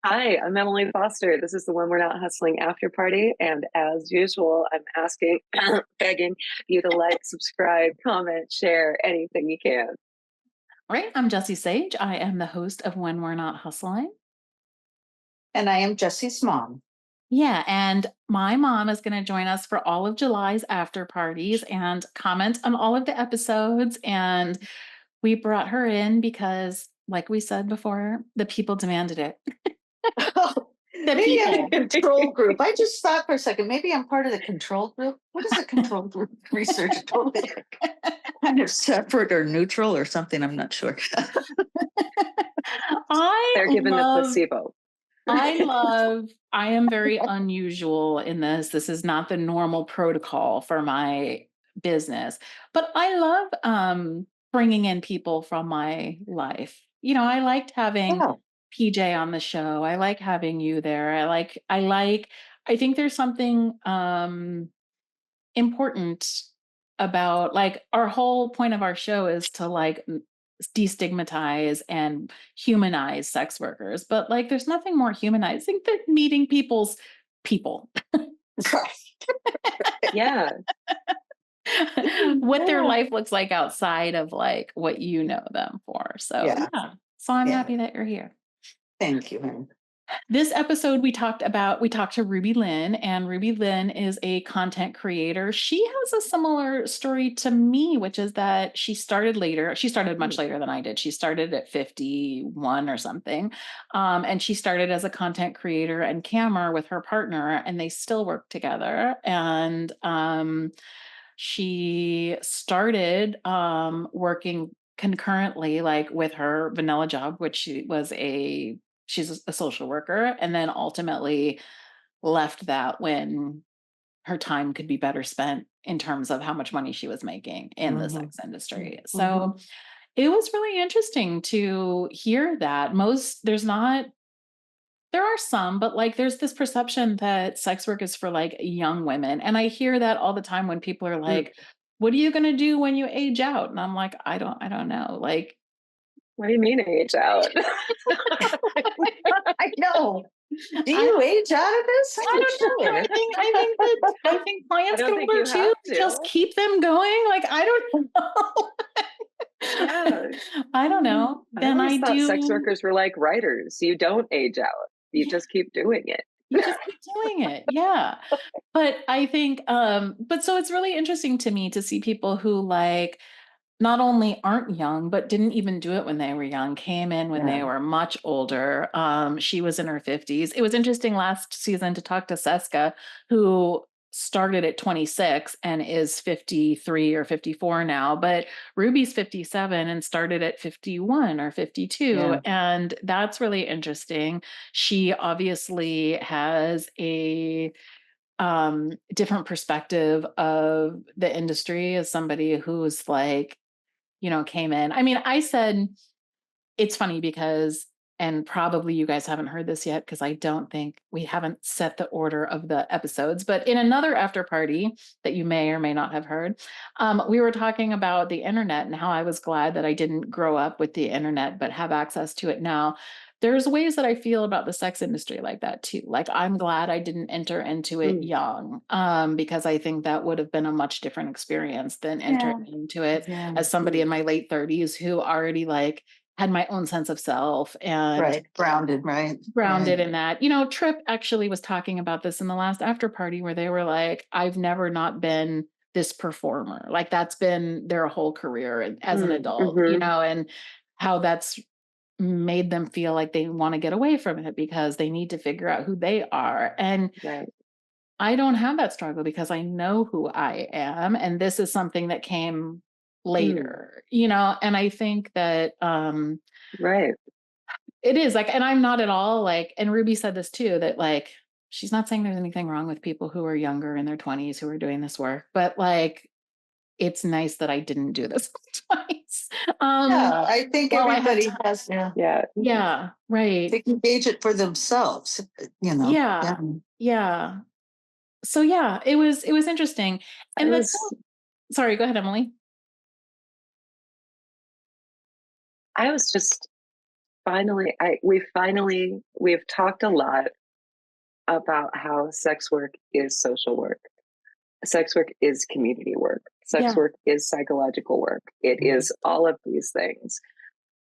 Hi, I'm Emily Foster. This is the When We're Not Hustling After Party. And as usual, I'm asking, begging you to like, subscribe, comment, share anything you can. All right, I'm Jessie Sage. I am the host of When We're Not Hustling. And I am Jessie's mom. Yeah, and my mom is going to join us for all of July's after parties and comment on all of the episodes. And we brought her in because, like we said before, the people demanded it. The Maybe I'm people. a control group. I just thought for a second, maybe I'm part of the control group. What is a control group? Research totally kind of separate or neutral or something. I'm not sure. I They're given the love placebo. I am very unusual in this. This is not the normal protocol for my business, but I love bringing in people from my life. I liked having Oh, PJ on the show. I like having you there. I think there's something important about, like, our whole point of our show is to destigmatize and humanize sex workers, but like there's nothing more humanizing than meeting people's people. Yeah. What their yeah. life looks like outside of like what you know them for. So Yeah. yeah, so I'm Yeah. happy that you're here. Thank you. This episode we talked to Ruby Lynne, and Ruby Lynne is a content creator. She has a similar story to me, which is that she started later. She started much later than I did. She started at 51 or something. And she started as a content creator and camera with her partner, and they still work together. And she started working concurrently, like with her vanilla job, which she's a social worker, and then ultimately left that when her time could be better spent in terms of how much money she was making in the Mm-hmm. sex industry. Mm-hmm. So it was really interesting to hear that. There are some, but like there's this perception that sex work is for like young women. And I hear that all the time when people are Mm. like, what are you going to do when you age out? And I'm like, I don't know. Like, What do you mean age out? I know. Do I you age out of this? I I'm don't know. sure. I think I clients don't get think older you have too. to. Just keep them going. Like, I don't know. Yeah. I don't know. I Then I always thought sex do. workers were like writers. You don't age out. You Yeah, just keep doing it. you just keep doing it. Yeah. But I think, but so it's really interesting to me to see people who like not only aren't young, but didn't even do it when they were young, came in when Yeah. they were much older. She was in her 50s. It was interesting last season to talk to Seska, who started at 26 and is 53 or 54 now, but Ruby's 57 and started at 51 or 52. Yeah. And that's really interesting. She obviously has a different perspective of the industry as somebody who's like, came in. I mean, I said it's funny because, and probably you guys haven't heard this yet because I don't think we haven't set the order of the episodes, but in another after party that you may or may not have heard, we were talking about the internet and how I was glad that I didn't grow up with the internet but have access to it now. There's ways that I feel about the sex industry like that too. Like, I'm glad I didn't enter into it Mm. young, because I think that would have been a much different experience than Yeah. entering into it Yeah. as somebody in my late 30s who already like had my own sense of self and Right. Grounded. Right. grounded Right. in that. Trip actually was talking about this in the last after party where they were like, I've never not been this performer. Like, that's been their whole career as an adult, Mm-hmm. and how that's made them feel like they want to get away from it because they need to figure out who they are. And Right. I don't have that struggle because I know who I am. And this is something that came Mm. later, and I think that Right. it is like, and I'm not at all like, and Ruby said this too, that like, she's not saying there's anything wrong with people who are younger in their 20s who are doing this work, but like, it's nice that I didn't do this twice. Yeah. I think Well, I had everybody time. has, yeah. Yeah. Yeah, right. They can gauge it for themselves, Yeah. Yeah. Yeah. So yeah, it was interesting. I And the was thing, sorry, go ahead, Emily. I was just we've talked a lot about how sex work is social work. Sex work is community work. Sex work is psychological work. It is all of these things.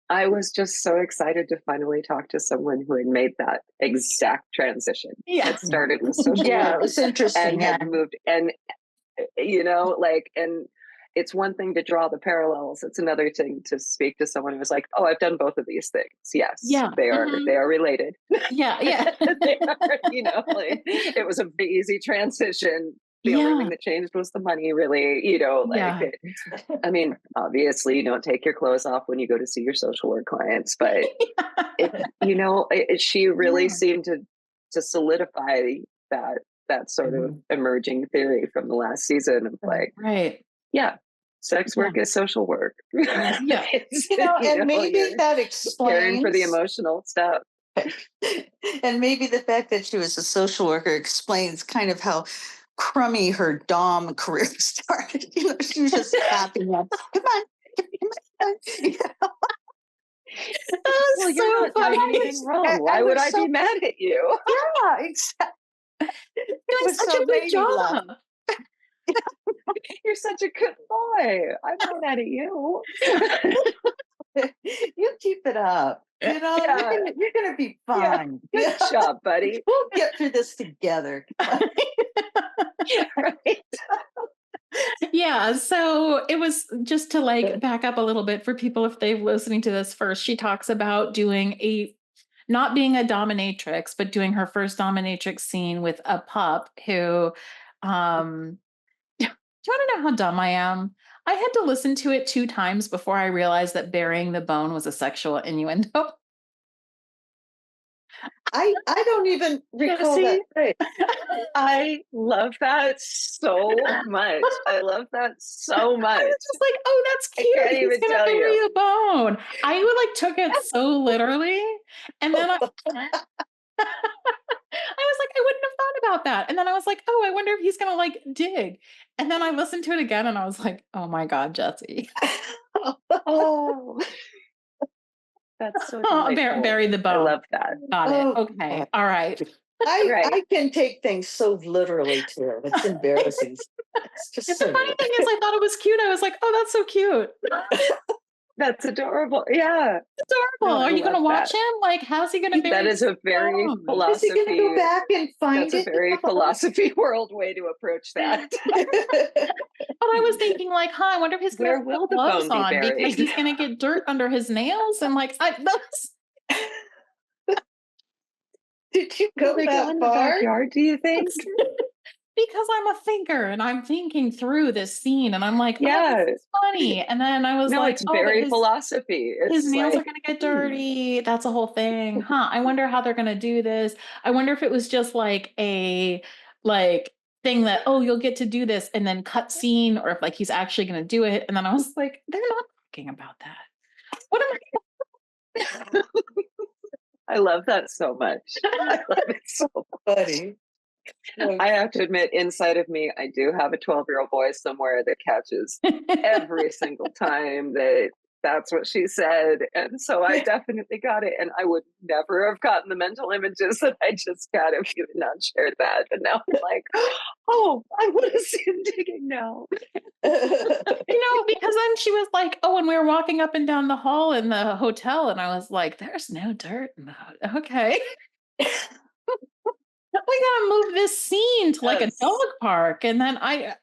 I was just so excited to finally talk to someone who had made that exact transition. It started with social work it was interesting. and had moved, and and it's one thing to draw the parallels. It's another thing to speak to someone who's like, "Oh, I've done both of these things." Yes, they are related. Yeah. They are, it was a very easy transition. The only thing that changed was the money, really. I mean, obviously, you don't take your clothes off when you go to see your social work clients, but she really seemed to solidify that sort of emerging theory from the last season of sex work is social work. And maybe that explains caring for the emotional stuff. And maybe the fact that she was a social worker explains kind of how crummy her Domme career started. She was just tapping up. Come on. Well, you're not doing anything wrong. Why would I be mad at you? Yeah, exactly. Doing such a good job. You're such a good boy. I'm not mad at you. You keep it up. You're gonna be fine. Good job, buddy. We'll get through this together. Right. Yeah, so it was just to back up a little bit for people if they're listening to this first. She talks about doing not being a dominatrix, but doing her first dominatrix scene with a pup who, do you want to know how dumb I am? I had to listen to it 2 times before I realized that burying the bone was a sexual innuendo. I don't even recall that phrase. I love that so much. I love that so much. I was just like, oh, that's cute. I can't He's even gonna tell bury you. a bone. I took it so literally. And then I was like, I wouldn't have thought about that. And then I was like, oh, I wonder if he's gonna dig. And then I listened to it again and I was like, oh my God, Jessiee. Oh. That's so delightful. Bury the bone. I love that. Got it. Okay. God. All right. I can take things so literally too. It's embarrassing. It's just the funny thing is, I thought it was cute. I was like, oh, that's so cute. That's adorable. Yeah. It's adorable. Are you going to watch him? How's he going to bury? That is a very philosophy. Is he going to go back and find it? That's a very philosophy world way to approach that. But I was thinking I wonder if he's going to put gloves on because he's going to get dirt under his nails and Did you go that far? Backyard, do you think? Because I'm a thinker and I'm thinking through this scene and I'm like, oh, this is funny. And then I was it's very philosophy. His nails are going to get dirty. That's a whole thing. I wonder how they're going to do this. I wonder if it was just a thing that, oh, you'll get to do this and then cut scene, or if he's actually going to do it. And then I was like, they're not talking about that. What am I? I love that so much. I love it so funny. I have to admit, inside of me, I do have a 12-year-old boy somewhere that catches every single time that's what she said. And so I definitely got it. And I would never have gotten the mental images that I just got if you had not shared that. And now I'm like, oh, I want to see him digging now. Because then she was like, oh, and we were walking up and down the hall in the hotel. And I was like, there's no dirt in the hotel. Okay. We gotta move this scene to a dog park, and then I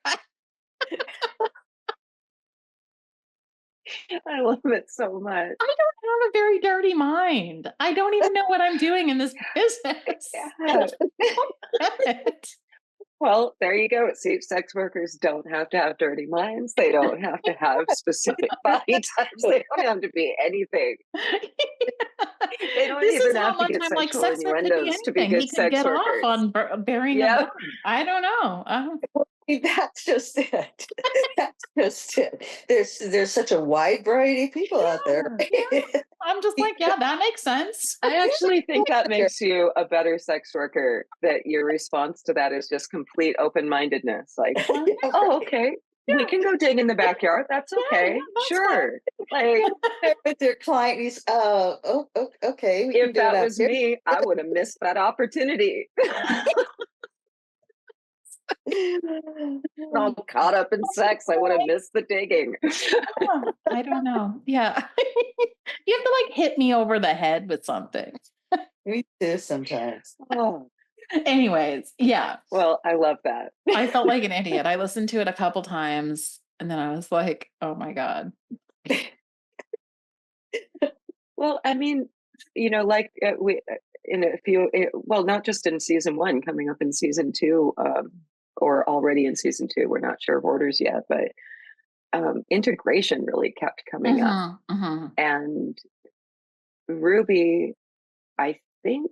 love it so much. I don't have a very dirty mind. I don't even know what I'm doing in this business. Well, there you go. See, sex workers don't have to have dirty minds. They don't have to have specific body types. They don't have to be anything. They don't even have to get sexual innuendos to be good sex workers. Off on burying a bone. I don't know. That's just it. That's just it. There's such a wide variety of people out there. I'm just like, that makes sense. I actually think that makes you a better sex worker, that your response to that is just complete open-mindedness. Oh, okay. we can go dig in the backyard. That's okay. that's Sure. Like, with their client, he's okay. We can if do it that out was here. me, I would have missed that opportunity. All caught up in sex, I would have missed the digging. I don't know. Yeah. You have to like hit me over the head with something. Me too sometimes. Oh, Anyways, yeah. well, I love that. I felt like an idiot. I listened to it a couple times and then I was like, oh my God. Well, I mean, like we in a few, well, not just in season 1, coming up in season 2, or already in season 2. We're not sure of orders yet, but integration really kept coming up, and Ruby, I think,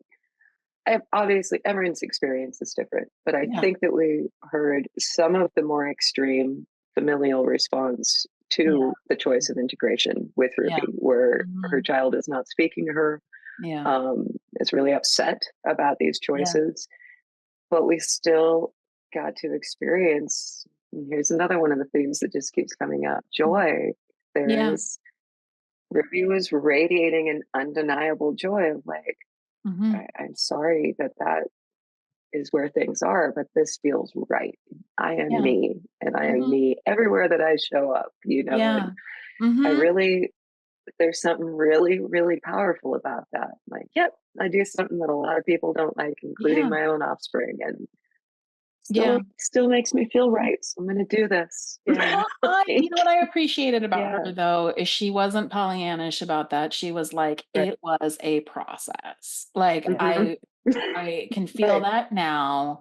obviously everyone's experience is different, but I think that we heard some of the more extreme familial response to the choice of integration with Ruby, where her child is not speaking to her, is really upset about these choices, but we still got to experience, and here's another one of the themes that just keeps coming up, joy. There's Ruby was radiating an undeniable joy of like, I'm sorry that is where things are, but this feels right. I am me, and I am me everywhere that I show up, and I really, there's something really, really powerful about that. Like, yep, I do something that a lot of people don't like, including my own offspring, and still makes me feel right. So I'm going to do this. You know what I appreciated about her though is she wasn't Pollyannish about that. She was like, it was a process. Like I can feel that now.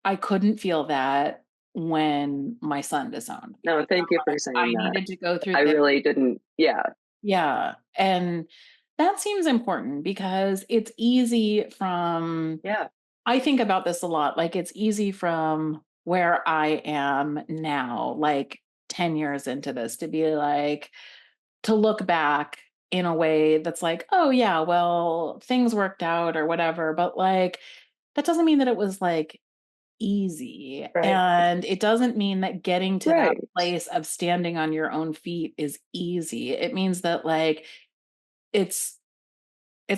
I couldn't feel that when my son disowned. No, thank you for saying that. I needed to go through I really didn't. Yeah. And that seems important because it's easy from, I think about this a lot. Like it's easy from where I am now, like 10 years into this, to be like, to look back in a way that's like, oh yeah, well, things worked out or whatever. But like, that doesn't mean that it was like easy. And it doesn't mean that getting to that place of standing on your own feet is easy. It means that like, it's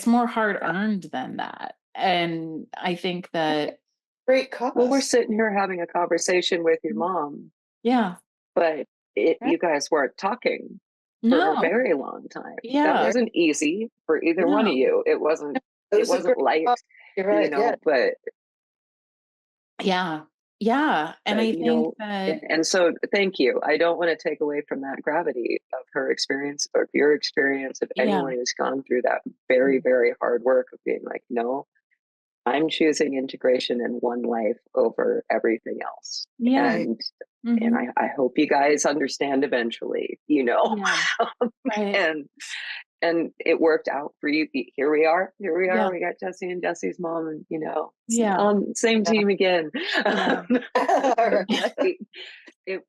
more hard earned than that. And I think that great cause. Well, we're sitting here having a conversation with your mom. But you guys weren't talking for a very long time. That wasn't easy for either one of you. It wasn't light, but and I think that, and so thank you. I don't want to take away from that gravity of her experience or your experience, of anyone who's gone through that very, very hard work of being like, no, I'm choosing integration in one life over everything else. And I hope you guys understand eventually, and it worked out for you. Here we are. We got Jessie and Jessie's mom, and same team again. It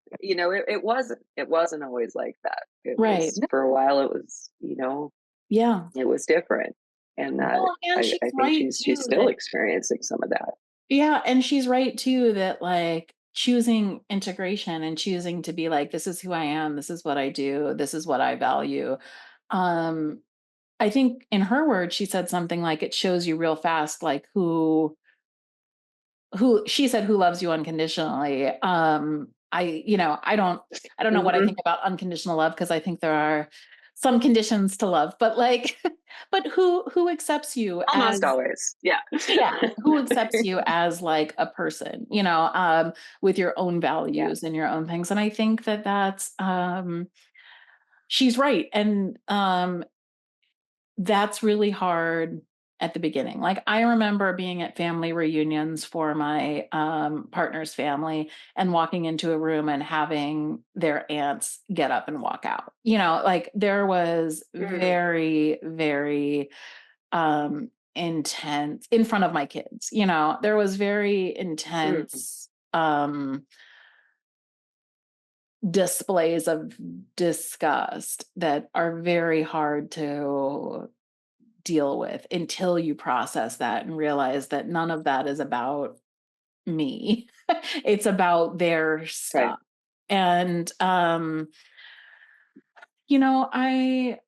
wasn't always like that. It was, for a while it was, it was different. And that I think she's still experiencing some of that. Yeah. And she's right too, that like choosing integration and choosing to be like, this is who I am, this is what I do, this is what I value. I think in her words, she said something like, it shows you real fast, like who she said, who loves you unconditionally. I don't know what I think about unconditional love, because I think there are some conditions to love, but like, but who accepts you almost always. Who accepts you as like a person, with your own values and your own things. And I think that that's, she's right. And, that's really hard at the beginning. Like I remember being at family reunions for my partner's family and walking into a room and having their aunts get up and walk out. Like there was very, very intense in front of my kids. There was very intense displays of disgust that are very hard to deal with until you process that and realize that none of that is about me. It's about their stuff. And, you know, I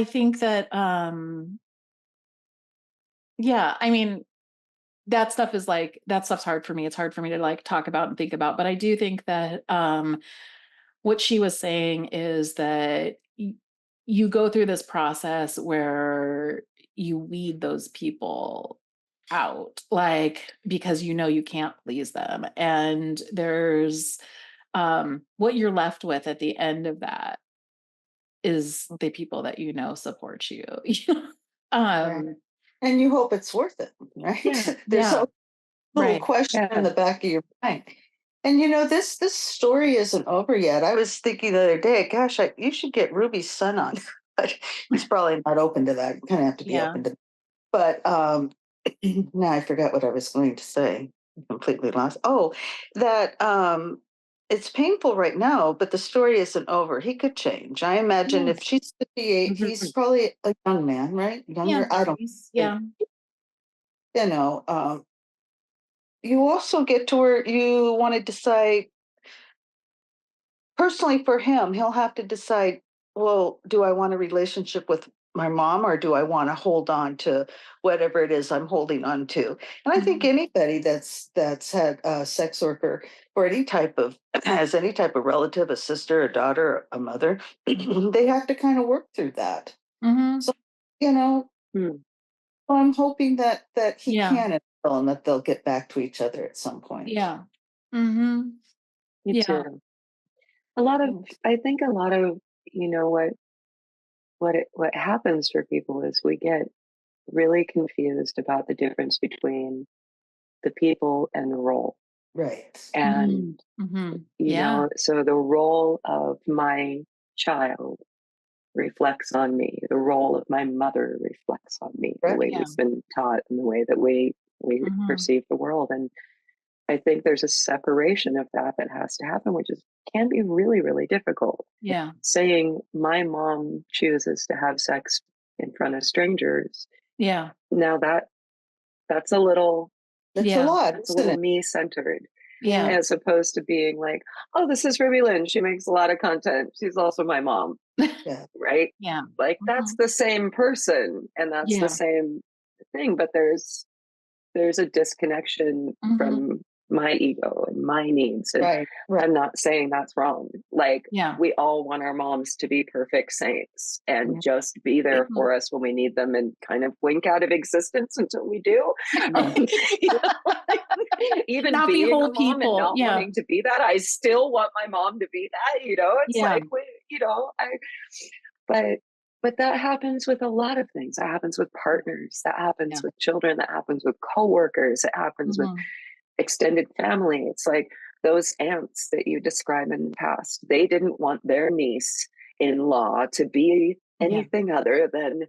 think that, yeah, I mean, that stuff's hard for me. It's hard for me to like talk about and think about, but I do think that, what she was saying is that you go through this process where you weed those people out, like, because you know you can't please them. And there's what you're left with at the end of that is the people that you know support you. Right. And you hope it's worth it, right? Yeah, There's yeah, a little right. question in Yeah. the back of your mind. And you know, this story isn't over yet. I was thinking the other day, gosh, you should get Ruby's son on, but he's probably not open to that. You kind of have to be Yeah. open to. But now I forgot what I was going to say. Completely lost. Oh, that it's painful right now, but the story isn't over. He could change. I imagine Yeah. if she's 58, he's probably a young man, right? Younger. Yeah, I don't. yeah. You know, you also get to where you want to decide personally for him, he'll have to decide, well, do I want a relationship with my mom or do I want to hold on to whatever it is I'm holding on to? And I think anybody that's had a sex worker or any type of has any type of relative, a sister, a daughter, a mother, they have to kind of work through that. Mm-hmm. So, you know, I'm hoping that he Yeah. can and that they'll get back to each other at some point. Yeah. Mm-hmm. Me Yeah. too. I think a lot of, you know, what happens for people is we get really confused about the difference between the people and the role. Right. And, Mm-hmm. you Yeah. know, so the role of my child reflects on me. The role of my mother reflects on me, the Right. way Yeah. we've been taught and the way that we Mhm. perceive the world. And I think there's a separation of that has to happen, which can be really, really difficult. Yeah. Saying my mom chooses to have sex in front of strangers. Yeah. Now that's a little That's a Yeah. lot, it's a isn't little it? me centered, Yeah. as opposed to being like, oh, this is Ruby Lynne. She makes a lot of content. She's also my mom. Yeah. Right? Yeah. Like that's the same person and that's Yeah. the same thing, but there's a disconnection Mhm. from my ego and my needs. And Right. I'm not saying that's wrong. Like Yeah. we all want our moms to be perfect saints and Mhm. just be there Mhm. for us when we need them and kind of blink out of existence until we do. Right. You know, like, even Not be being whole a mom and people. not Yeah. wanting to be that, I still want my mom to be that, you know? It's Yeah. like, you know, but that happens with a lot of things. That happens with partners. That happens Yeah. with children. That happens with coworkers. It happens with Mhm. extended family. It's like those aunts that you described in the past. They didn't want their niece-in-law to be Yeah. anything other than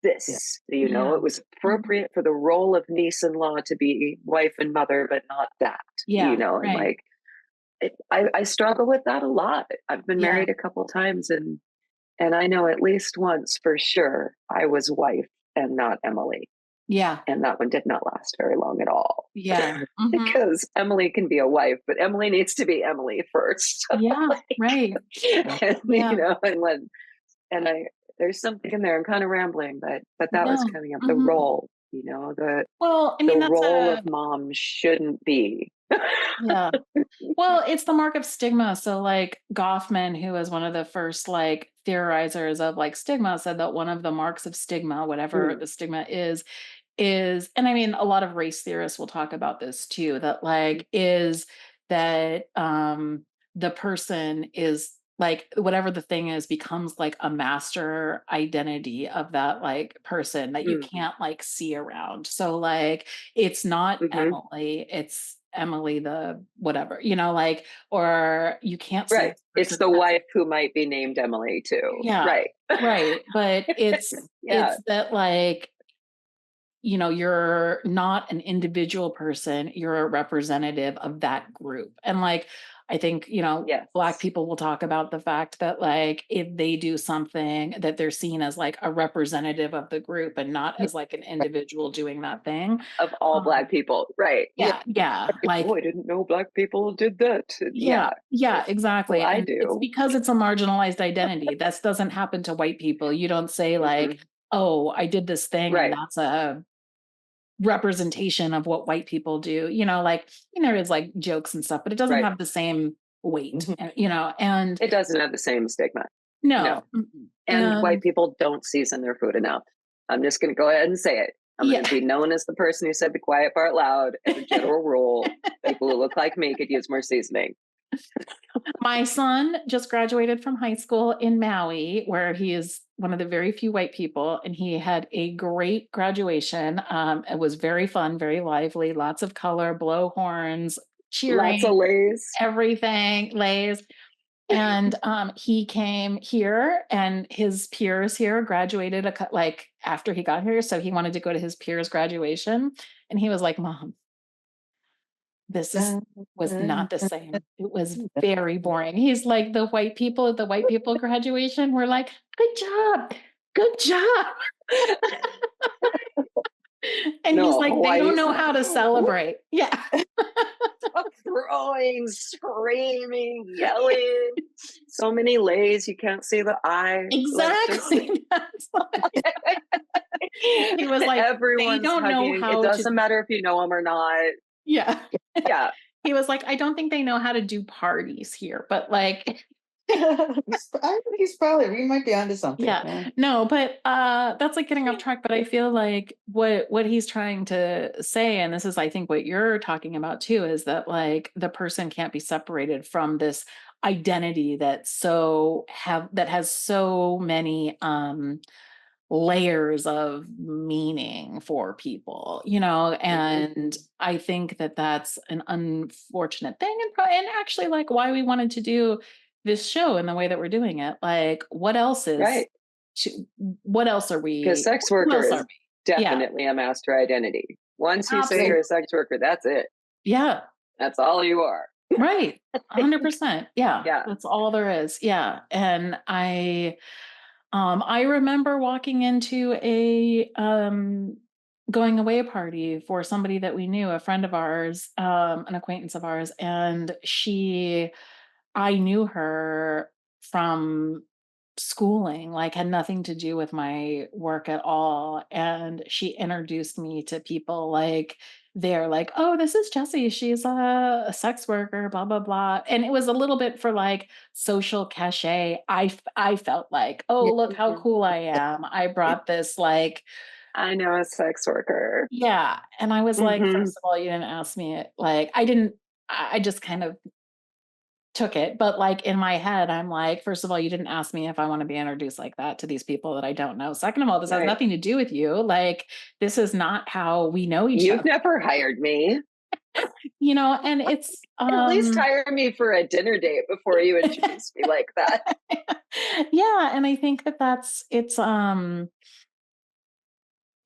this. You know, Yeah. it was appropriate for the role of niece-in-law to be wife and mother, but not that. Yeah. You know, and Right. like I struggle with that a lot. I've been Yeah. married a couple times and I know at least once for sure I was wife and not Emily. Yeah. And that one did not last very long at all. Yeah. Mhm. Because Emily can be a wife, but Emily needs to be Emily first. Yeah. Right. And, Yeah. you know, and there's something in there. I'm kind of rambling, but that was No. coming up. The Mhm. role, you know, Well, I the mean, that's role of mom shouldn't be. yeah. Well, it's the mark of stigma. So like Goffman, who was one of the first like theorizers of like stigma, said that one of the marks of stigma, whatever the stigma is, and I mean, a lot of race theorists will talk about this too, that like is that the person is like whatever the thing is becomes like a master identity of that like person that you can't like see around. So like it's not Emily, it's Emily the whatever, you know, like, or you can't see Right. this It's person the as wife who might be named Emily too. yeah, Right. right. But it's Yeah. it's that like, you know, you're not an individual person, you're a representative of that group. And like I think, you know, Yes. Black people will talk about the fact that like if they do something that they're seen as like a representative of the group and not as like an individual doing that thing. Of all Black people. Right. Yeah. Like, oh, I didn't know Black people did that. yeah, exactly. Well, I and it's do. because it's a marginalized identity. That doesn't happen to white people. You don't say like, oh, I did this thing and Right. that's a representation of what white people do. You know, like, you know, there's like jokes and stuff, but it doesn't Right. have the same weight, you know, and It doesn't have the same stigma. no. And white people don't season their food enough. I'm just going to go ahead and say it. I'm going to be known as the person who said the quiet part loud. As a general rule, people who look like me could use more seasoning. My son just graduated from high school in Maui, where he is one of the very few white people, and he had a great graduation. It was very fun, very lively, lots of color, blow horns, cheering, lots of lays, everything, lays. And he came here, and his peers here graduated like after he got here, so he wanted to go to his peers' graduation, and he was like, "Mom, was not the same. It was very boring." He's like, the white people at the white people graduation were like, good job. And he's like, they don't know how to celebrate. Yeah. throwing, screaming, yelling. So many lays, you can't see the eye. Exactly. He was like, everyone's they don't hugging. know how it doesn't matter if you know them or not. Yeah. Yeah. He was like, I don't think they know how to do parties here, but like, he's probably, he might be onto something. Yeah. No, but that's like getting off track. But I feel like what he's trying to say, and this is I think what you're talking about too, is that like the person can't be separated from this identity that has so many layers of meaning for people, you know, and I think that that's an unfortunate thing, and actually like why we wanted to do this show in the way that we're doing it. Like, what else is right? What else are we? Because sex worker is Yeah. definitely a master identity. Once you say Absolutely. you're a sex worker, that's it. Yeah. That's all you are. Right. 100%. Yeah. Yeah. That's all there is. Yeah. And I remember walking into a going away party for somebody that we knew, a friend of ours, an acquaintance of ours, and I knew her from schooling, like had nothing to do with my work at all. And she introduced me to people like they're like, oh, this is Jessie. She's a sex worker, blah, blah, blah. And it was a little bit for like social cachet. I felt like, oh, look how cool I am. I brought this like, I know a sex worker. yeah. And I was like, first of all, you didn't ask me it. Like, I just kind of took it. But like in my head, I'm like, first of all, you didn't ask me if I want to be introduced like that to these people that I don't know. Second of all, this has nothing to do with you. Like, this is not how we know each other. You've never hired me. You know, and it's at least hire me for a dinner date before you introduce me like that. Yeah. And I think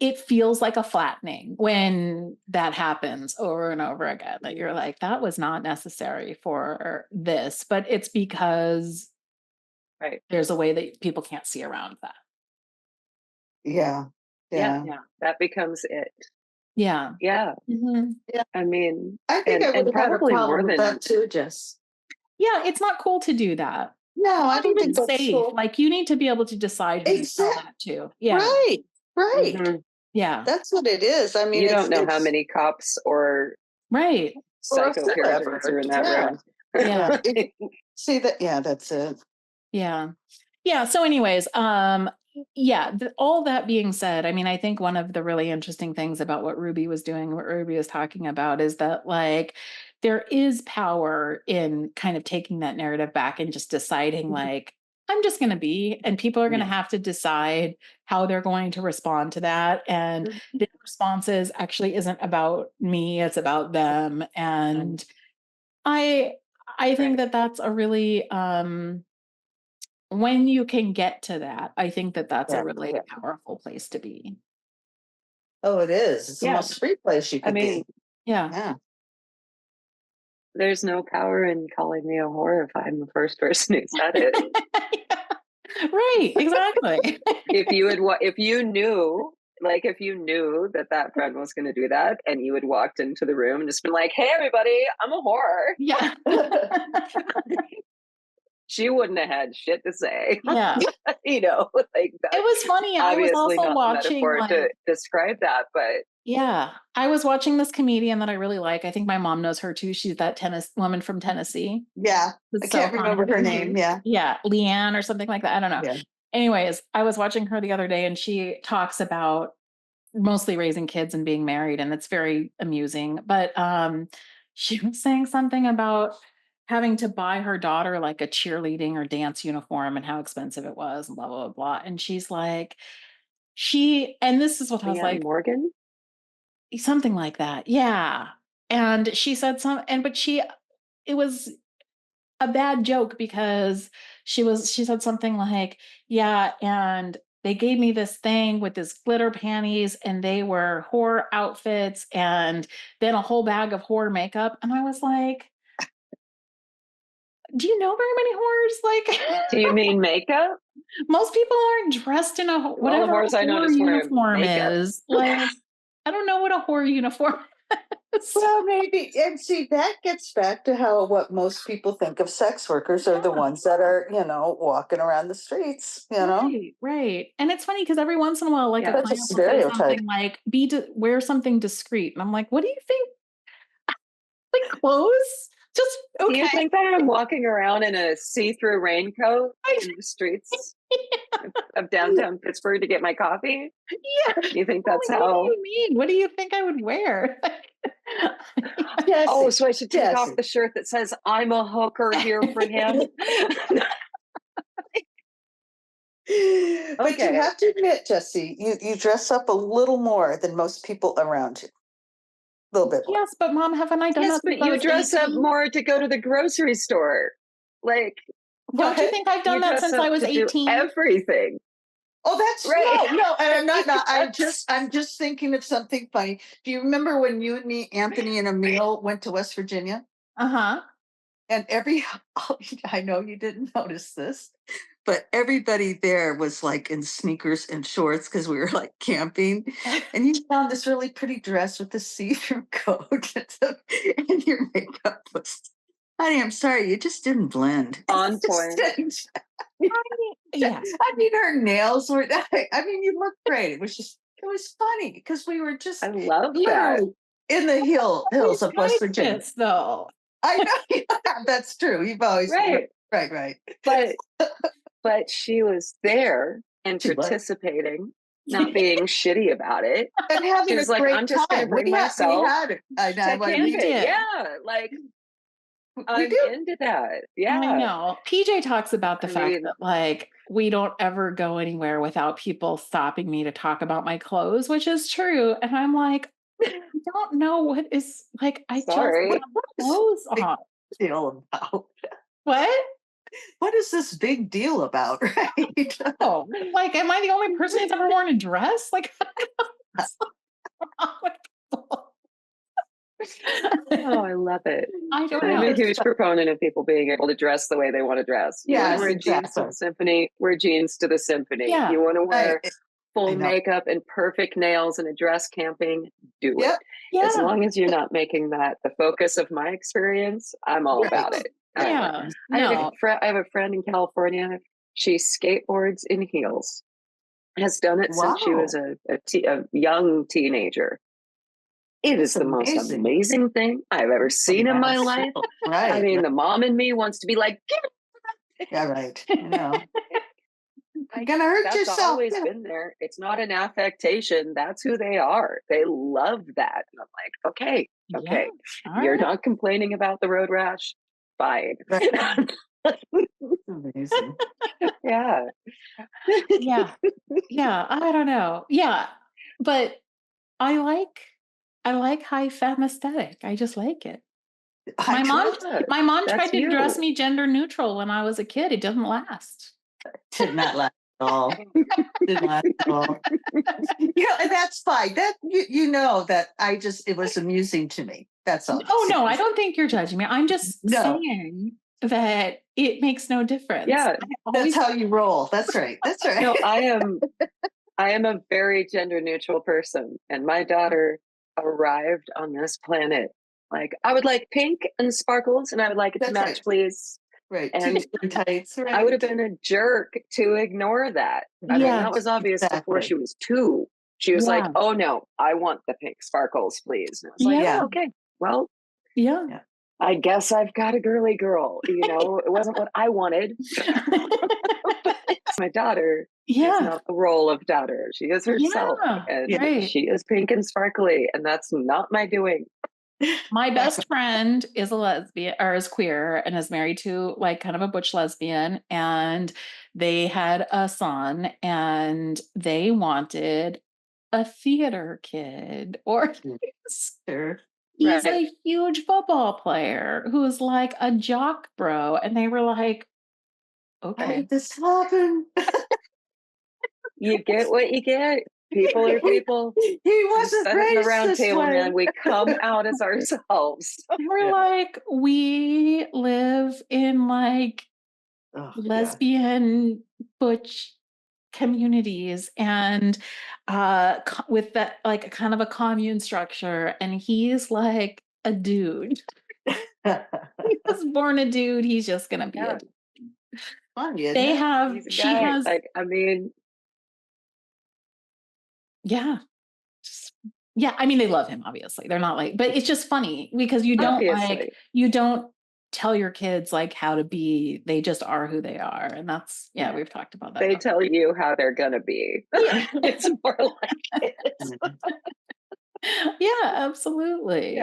it feels like a flattening when that happens over and over again, that you're like, that was not necessary for this, but it's because there's a way that people can't see around that. Yeah. That becomes it. Yeah. Yeah. Mm-hmm. Yeah. I mean, I think I would have had a problem with that too, Jess. Yeah, it's not cool to do that. No, I don't think that's safe. cool. Like, you need to be able to decide who to tell that to. Yeah. Right. Mm-hmm. Yeah. That's what it is. I mean, you don't know how many cops or psycho characters are in that room. Yeah. See that? Yeah, that's it. Yeah. Yeah. So anyways, all that being said, I mean, I think one of the really interesting things about what Ruby was doing, what Ruby was talking about, is that like there is power in kind of taking that narrative back and just deciding like, I'm just going to be, and people are going to have to decide how they're going to respond to that. And the responses actually isn't about me, it's about them. And I think that that's a really, when you can get to that, I think that that's a really powerful place to be. Oh, it is. It's the most free place you can be. Yeah. There's no power in calling me a whore if I'm the first person who said it. Right, exactly. If you knew that friend was going to do that, and you had walked into the room and just been like, "Hey, everybody, I'm a whore," Yeah. she wouldn't have had shit to say. Yeah. Like that. It was funny. I was Obviously also not watching the metaphor to describe that, but yeah, I was watching this comedian that I really like. I think my mom knows her too. She's that tennis woman from Tennessee. Yeah. It's I can't remember her name. Yeah. Yeah, Leanne or something like that. I don't know. Yeah. Anyways, I was watching her the other day and she talks about mostly raising kids and being married, and it's very amusing. But she was saying something about having to buy her daughter like a cheerleading or dance uniform and how expensive it was and blah blah blah blah. And she's like, and this is what I was like, Morgan, something like that. Yeah. And she said it was a bad joke because she said something like, yeah, and they gave me this thing with this glitter panties and they were whore outfits and then a whole bag of whore makeup. And I was like, do you know very many whores? Like, do you mean makeup? most people aren't dressed in whatever the whores a I know whore just wear uniform makeup. is. Like, I don't know what a whore uniform is. Well, maybe, and see, that gets back to what most people think of sex workers are the ones that are, walking around the streets, Right. And it's funny because every once in a while, like a That's a client will say stereotype. something like, wear something discreet. And I'm like, what do you think? Like clothes? Just okay. Do you think that I'm walking around in a see-through raincoat in the streets of downtown Pittsburgh to get my coffee? Yeah. You think that's like, how? What do you mean? What do you think I would wear? Oh, so I should take off the shirt that says "I'm a hooker here for him." But you have to admit, Jessie, you dress up a little more than most people around you. A little bit more. Yes, but Mom, haven't I done that? Yes, but you dress up more to go to the grocery store. Like, don't you think I've done that since I was 18? Everything. Oh, that's right. No, and I'm not. I'm just thinking of something funny. Do you remember when you and me, Anthony and Emil, went to West Virginia? Uh-huh. And I know you didn't notice this, but everybody there was like in sneakers and shorts because we were like camping. And you found this really pretty dress with the see-through coat, and your makeup was, honey, I'm sorry, you just didn't blend. On point. Yeah. I mean, her nails were, you look great. It was funny because we were just, I love literally that. in the hills of West Virginia. Though. I know that's true. You've always right. But she was there and participating, not being shitty about it. And having she was like, I'm just going to bring myself. Yeah, like I'm into that. Yeah, I know. PJ talks about the fact that like we don't ever go anywhere without people stopping me to talk about my clothes, which is true. And I'm like, I don't know what is like. I just have clothes on. Deal about what? What is this big deal about? Right? Oh, like, am I the only person who's ever worn a dress? Like, oh, I love it. I'm a huge proponent of people being able to dress the way they want to dress. You want to wear jeans to the symphony, wear jeans to the symphony. Yeah. You want to wear full makeup and perfect nails and a dress camping, do it. Yeah. As long as you're not making that the focus of my experience, I'm all about it. Yeah. I have a friend in California. She skateboards in heels. Has done it since she was a young teenager. It is the most amazing thing I've ever seen in my life. Right. I mean, the mom in me wants to be like, give it. Yeah, right. You're gonna hurt yourself. That's always been there. It's not an affectation. That's who they are. They love that. And I'm like, okay. You're not complaining about the road rash. Fine. Amazing. Yeah. I don't know. Yeah, but I like high femme aesthetic. I just like it. My mom tried to dress me gender neutral when I was a kid. It didn't last. Did not last. all. Didn't last at all. And that's fine. That that it was amusing to me. That's all. Oh no, I don't think you're judging me. I'm just No. saying that it makes no difference. Yeah, that's how you roll. That's right. That's right. No, I am a very gender neutral person, and my daughter arrived on this planet like, I would like pink and sparkles, and I would like it to match, right. please. Right. And tights, right. I would have been a jerk to ignore that. I mean, that was obvious before she was 2. She was like, oh no, I want the pink sparkles, please. And I was like, yeah, okay, well, yeah. I guess I've got a girly girl. It wasn't what I wanted. But it's my daughter. It's not the role of daughter. She is herself. And she is pink and sparkly. And that's not my doing. My best friend is a lesbian, or is queer, and is married to like kind of a butch lesbian. And they had a son, and they wanted a theater kid, or he's a huge football player who's like a jock bro. And they were like, okay. How did this happen? You get what you get. People are people. He wasn't raised in the round this table, way. man. We come out as ourselves. We're like, we live in like lesbian butch communities, and with that like kind of a commune structure, and he's like a dude. He was born a dude. He's just gonna be a dude. Funny, They have. She has. Like, I mean, yeah. Yeah, I mean, they love him, obviously. They're not like, but it's just funny because you don't tell your kids like how to be. They just are who they are. And that's, we've talked about that. They tell you how they're going to be. Yeah. It's more like it. Yeah, absolutely.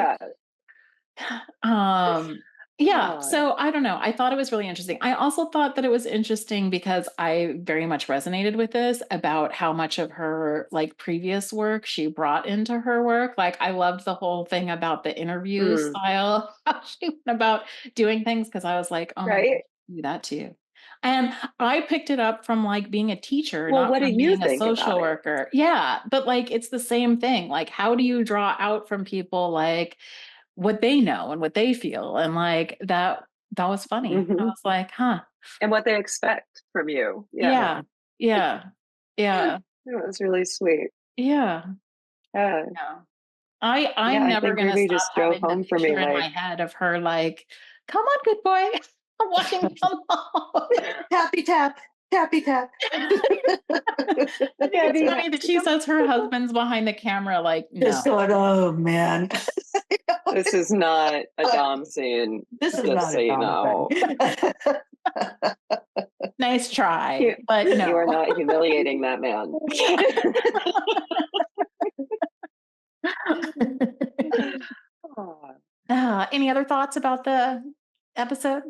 Yeah. So I don't know. I thought it was really interesting. I also thought that it was interesting because I very much resonated with this about how much of her like previous work she brought into her work. Like I loved the whole thing about the interview style, how she went about doing things, because I was like, oh my God, I do that too. And I picked it up from like being a teacher, not what from do you being a social worker. Yeah, but like it's the same thing. Like how do you draw out from people like what they know and what they feel, and like that was funny. I was like, huh. And what they expect from you. Yeah. It was really sweet. I'm never gonna Ruby stop just drove having the home for me, picture in my head of her like, come on, good boy. I'm walking down the hall. Tappy tap. Tappy tap. I think it's funny that she says her husband's behind the camera, like, no. Just going, oh man. This is not a Domme scene. This is not so you know. Nice try, but no. You are not humiliating that man. Any other thoughts about the episode?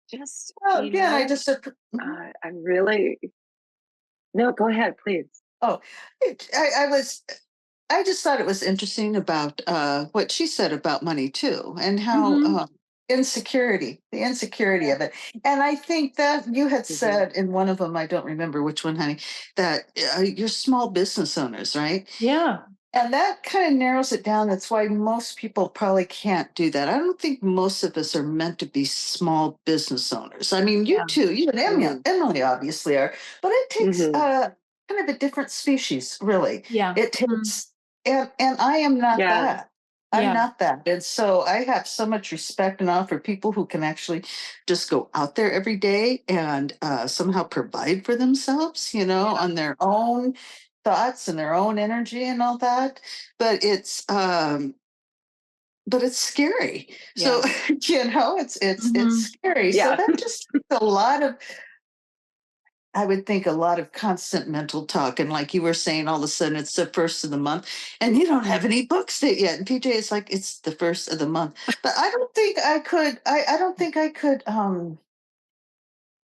Just I really no, go ahead, please. I just thought it was interesting about what she said about money too, and how the insecurity of it. And I think that you had said in one of them, I don't remember which one, honey, that you're small business owners, right? Yeah. And that kind of narrows it down. That's why most people probably can't do that. I don't think most of us are meant to be small business owners. I mean, you too, you and Emily obviously are, but it takes kind of a different species, really. Yeah. It takes, and I am not that. I'm not that. And so I have so much respect and awe for people who can actually just go out there every day and somehow provide for themselves, on their own thoughts and their own energy and all that. But it's scary. So it's scary. So that just takes a lot of, I would think, a lot of constant mental talk. And like you were saying, all of a sudden it's the first of the month and you don't have any books yet. And PJ is like, it's the first of the month. But I don't think I could, I don't think I could,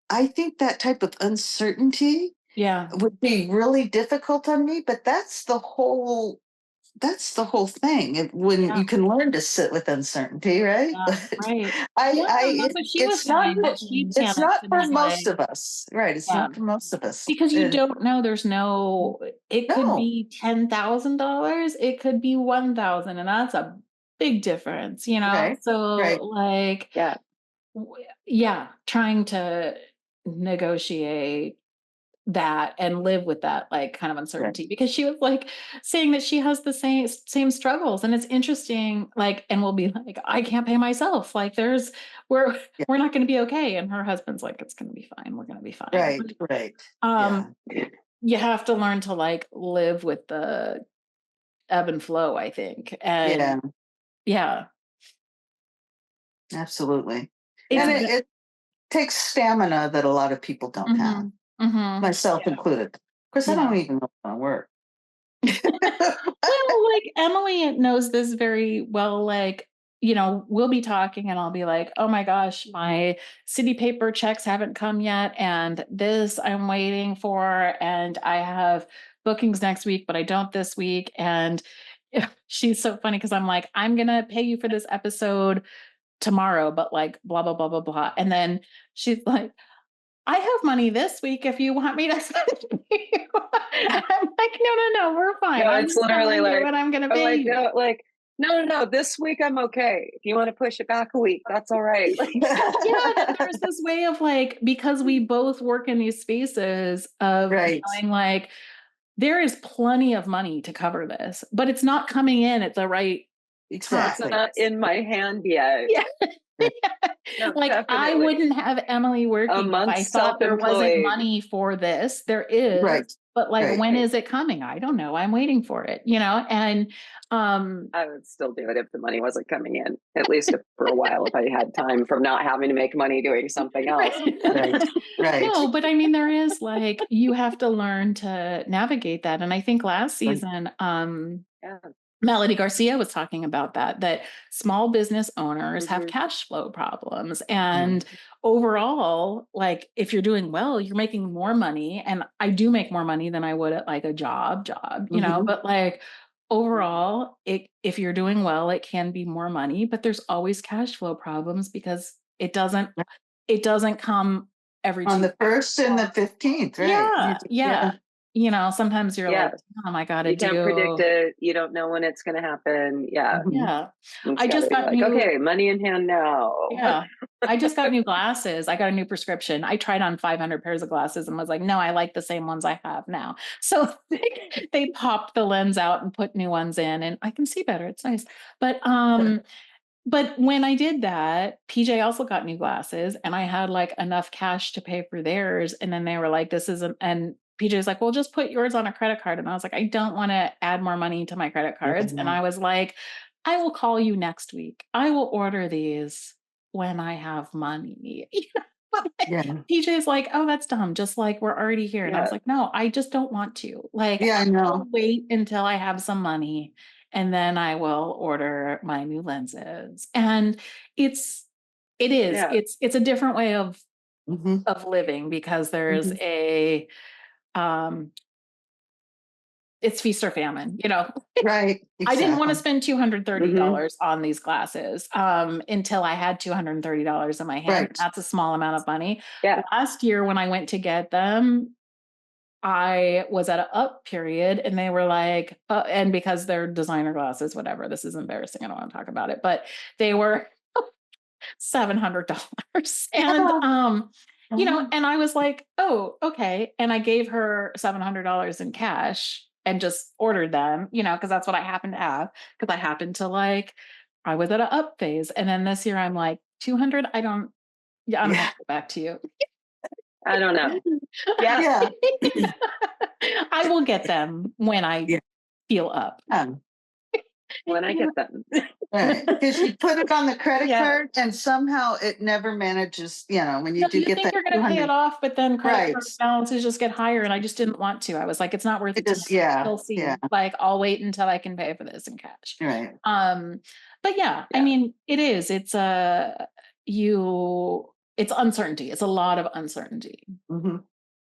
I think that type of uncertainty would be really difficult on me. But that's the whole that's the whole thing. When Yeah. you can learn to sit with uncertainty, right? Yeah, right. I, Yeah, I, that's what she was it's not, doing, but she it's panicked not and for was most like, of us, right? It's yeah, not for most of us. because you And don't know, there's no, it could no, be $10,000, it could be 1,000, and that's a big difference, you know? right, So right, like, Yeah. yeah, trying to negotiate that and live with that like kind of right, uncertainty, because she was like saying that she has the same struggles, and it's interesting, like, and we'll be like, I can't pay myself, like there's we're yeah, we're not going to be okay, and her husband's like, it's going to be fine, we're going to be fine. right, right. Yeah, um you have to learn to like live with the ebb and flow, I think. yeah, And yeah, absolutely. it's And good. it takes stamina that a lot of people don't have, Mhm, mhm, myself yeah, included. Of course, I yeah. don't even know it's gonna work. Well, like Emily knows this very well. Like, we'll be talking and I'll be like, oh my gosh, my city paper checks haven't come yet. And this I'm waiting for. And I have bookings next week, but I don't this week. And she's so funny because I'm like, I'm going to pay you for this episode tomorrow, but like blah, blah, blah, blah, blah. And then she's like, I have money this week if you want me to send it to you. I'm like, no, we're fine. No, I'm it's just literally telling you like, what I'm going to I'm pay like, you. no, like, no. This week I'm okay. If you want to push it back a week, that's all right. Like, Yeah, that there's this way of like, because we both work in these spaces of Right, feeling like there is plenty of money to cover this, but it's not coming in at the right time. it's exactly. not in my hand yet. Yeah. Right. No, Like I definitely. wouldn't have Emily A working if month I thought there wasn't self-employed. money for this. There is, Right, but like right. when is it coming? I don't know. I'm waiting for it, and I would still do it if the money wasn't coming in, at least for a while, if I had time from not having to make money doing something else. Right, right, No, but I mean there is like you have to learn to navigate that. And I think last right. season, Yeah. Melody Garcia was talking about that small business owners have Mhm. cash flow problems. Mm. And overall, like if you're doing well, you're making more money. And I do make more money than I would at like a job, Mhm. but like overall, if you're doing well, it can be more money, but there's always cash flow problems because it doesn't come every On two. the 1st and the 15th, right? Yeah, Yeah, yeah. Sometimes you're like, Yes. I gotta You can't predict do. it. You don't know when it's going to happen. Yeah. mhm. Yeah. It's I got to just be got like, new. okay, money in hand now. Yeah. I just got new glasses. I got a new prescription. I tried on 500 pairs of glasses and was like, no, I like the same ones I have now. So they popped the lens out and put new ones in and I can see better. It's nice. But when I did that, PJ also got new glasses and I had like enough cash to pay for theirs. And then they were like, this isn't, and PJ's like, well, just put yours on a credit card. And I was like, I don't want to add more money to my credit cards. And I was like, I will call you next week. I will order these when I have money. But Yeah, PJ's like, oh, that's dumb. Just like we're already here. And I was Yeah. like, no, I just don't want to. Like, yeah, I I'll know. wait until I have some money and then I will order my new lenses. And it is, Yeah. it's a different way of Mhm, living because there's mhm. um, it's feast or famine, Right, I didn't want to exactly. spend Mhm. $230 on these glasses until I had $230 in my hand. Right. That's a small amount of money. Yeah. Last year when I went to get them, I was at an up period and they were like, and because they're designer glasses, whatever, this is embarrassing. I don't want to talk about it, but they were $700. And, Oh, and I was like, oh, okay. And I gave her $700 in cash and just ordered them, because that's what I happened to have. Because I happened to I was at an up phase. And then this year I'm like, 200. I'm gonna have yeah, to get back to you. I don't know. Yeah. yeah, I will get them when I yeah. feel up. When I get them. Right. Because you put it on the credit Yeah. card and somehow it never manages, when you No, do you get think that you're going to pay it 200. off, but then credit Right. card balances just get higher. And I just didn't want to. I was like, it's not worth It it to me. just, yeah, We'll see. yeah, Like, I'll wait until I can pay for this in cash. right. But yeah, I Yeah. mean, it is. It's it's uncertainty. It's a lot of uncertainty. Mhm,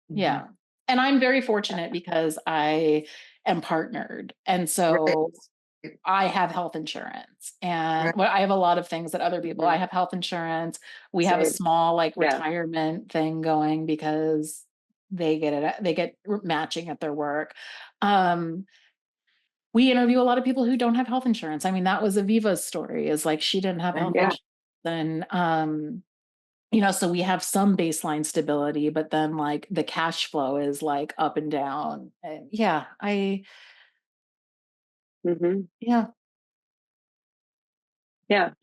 Yeah. mhm. And I'm very fortunate because I am partnered. And Right. so I have health insurance, and Right. well, I have a lot of things that other people, I Mhm. have health insurance. We have a Same. small like Yeah. retirement thing going because they get matching at their work. We interview a lot of people who don't have health insurance. I mean, that was Aviva's story, is like she didn't have health Yeah. insurance. And so we have some baseline stability, but then like the cash flow is like up and down. And yeah, Mhm. yeah. Yeah.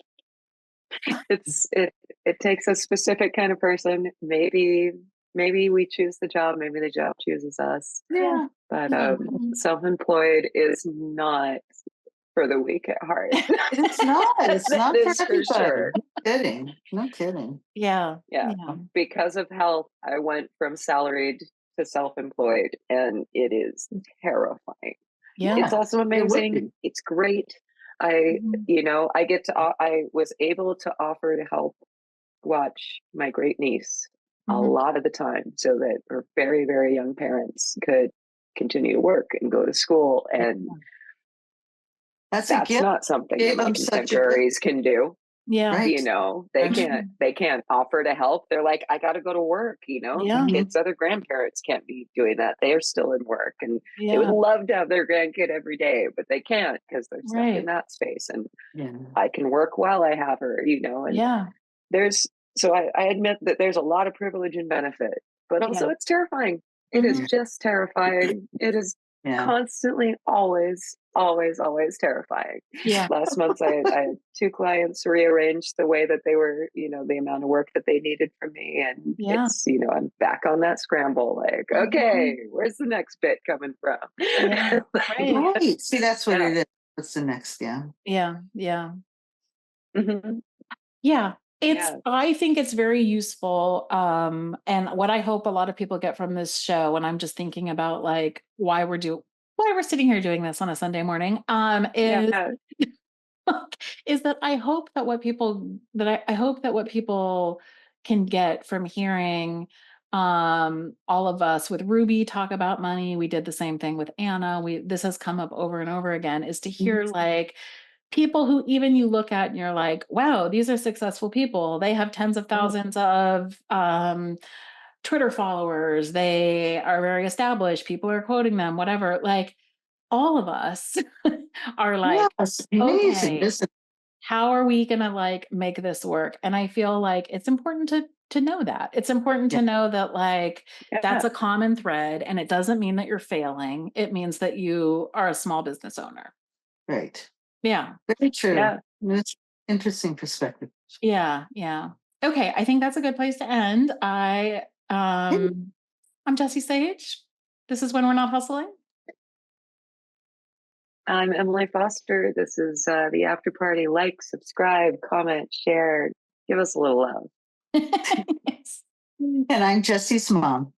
It takes a specific kind of person. Maybe we choose the job, maybe the job chooses us. Yeah. But Yeah. self-employed is not for the weak at heart. It's not. It's That not for is for everybody. sure. No kidding. No kidding. Yeah. Yeah. Because of health, I went from salaried to self-employed, and it is terrifying. Yeah. It's also would be. amazing. It's great. I was able to offer to help watch my great niece a Mhm. lot of the time, so that her very, very young parents could continue to work and go to school. And That's a that's gift. not something that Gave my them such a gift. contemporaries can do. Yeah. Right. They Right. can't offer to help. They're like, I got to go to work. Yeah. Kids, other grandparents can't be doing that. They are still in work, and they would Yeah. love to have their grandkid every day, but they can't because they're stuck in Right. that space. And Yeah. I can work while I have her, and Yeah. so I admit that there's a lot of privilege and benefit, but also Yeah. it's terrifying. It is Mhm. just terrifying. It is Yeah. constantly, always, always, always terrifying. Yeah. Last month, I had 2 clients rearrange the way that they were, the amount of work that they needed from me. And Yeah. it's, I'm back on that scramble, like, okay, where's the next bit coming from? Yeah. Right. Right. See, that's what Yeah. it is. What's the next? Yeah. Yeah. Yeah. Mhm. Yeah. Yeah. I think it's very useful. And what I hope a lot of people get from this show, and I'm just thinking about like why we're sitting here doing this on a Sunday morning, is Yeah. is that I hope that I hope that what people can get from hearing all of us with Ruby talk about money. We did the same thing with Anna. This has come up over and over again, is to hear like people who even you look at and you're like, wow, these are successful people. They have tens of thousands of Twitter followers. They are very established. People are quoting them, whatever. Like all of us are like, Yes. Amazing. okay, how are we going to like make this work? And I feel like it's important to know that. It's important to know that like that's a common thread, and it doesn't mean that you're failing. It means that you are a small business owner. Right. Yeah. Very true. Yeah. That's interesting perspective. Yeah. Yeah. Okay. I think that's a good place to end. I'm Jessie Sage. This is When We're Not Hustling. I'm Emily Foster. This is the after party. Like, subscribe, comment, share. Give us a little love. Yes. And I'm Jessie's mom.